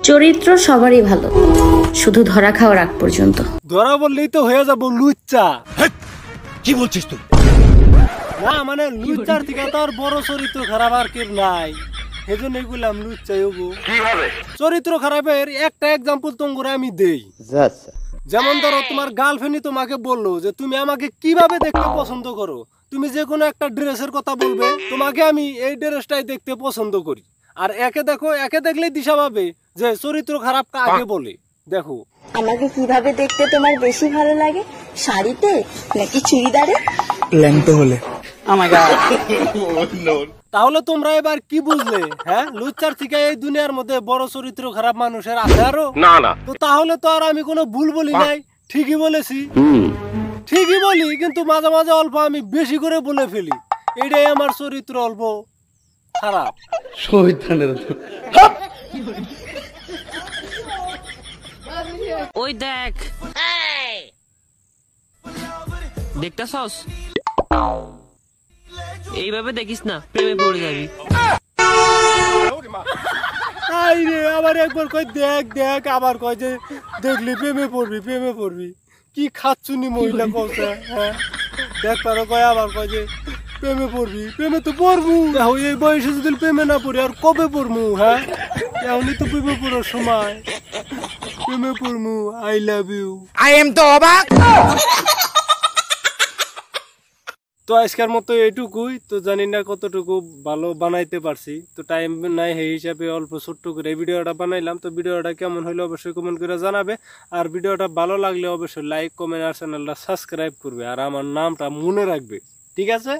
চরিত্র সবারই ভালো, শুধু ধরা খাওয়ার আগ পর্যন্ত। ধরা বললেই তো হয়ে যাবো লুচ্চা। কি বলছিস তুই? না মানে লুচ্চার থেকে তো আর বড় চরিত্র খারাপ আর কেউ নাই, সেজন্য এগুলাম লুচ্চাই হবো। চরিত্র খারাপের একটা এক্সাম্পল তোমাকে আমি দেই। যেমন ধরো তোমার গার্লফ্রেন্ডই তোমাকে বললো যে তুমি আমাকে কিভাবে দেখতে পছন্দ করো, তুমি যে কোনো একটা ড্রেসের কথা বলবে, তোমাকে আমি এই ড্রেসটাই দেখতে পছন্দ করি। আর একে দেখো, একে দেখলেই দিশা পাবে যে চরিত্র খারাপ কাকে বলে। দেখো আমাকে কিভাবে দেখতে তোমার বেশি ভালো লাগে, শাড়িতে নাকি চুড়িদারে? ল্যাংটো হলে। তাহলে তোমরা এবার কি বুঝলে? হ্যাঁ, লুচ্চার থেকে এই দুনিয়ার মধ্যে বড় চরিত্র খারাপ মানুষের আছে আরো? না। তো তাহলে তো আর আমি কোনো ভুল বলি নাই, ঠিকই বলেছি। ঠিকই বলি, কিন্তু মাঝে মাঝে অল্প আমি বেশি করে বলে ফেলি, এটাই আমার চরিত্র অল্প খারাপ। ওই দেখ, দেখতাছস? এইভাবে দেখিস না, প্রেমে পড়ে যাবি। আবার একবার কয় দেখ দেখ, আবার কয় যে দেখলি প্রেমে পড়বি, প্রেমে পড়বি। কি খাচ্ছুনি মহিলা কওছে। হ্যাঁ, দেখ পারো কয়, আবার কয় যে প্রেমে পড়বি। প্রেমে তো পড়বো, এই বয়সে যদি প্রেমে না পড়ি আর কবে পড়বো? হ্যাঁ, এমনি তো প্রেমে পড়ার সময়। প্রেমে পড়বো। I love you. I am তো অবাক। তো আজকের মতো এইটুকুই। তো জানি না কতটুকু ভালো বানাইতে পারছি, তো টাইম নাই, সেই হিসাবে অল্প ছোট্ট করে ভিডিওটা বানাইলাম। তো ভিডিওটা কেমন হলো অবশ্যই কমেন্ট করে জানাবে। আর ভিডিওটা ভালো লাগলে অবশ্যই লাইক, কমেন্ট আর চ্যানেলটা সাবস্ক্রাইব করবে, আর আমার নামটা মনে রাখবে। ঠিক আছে?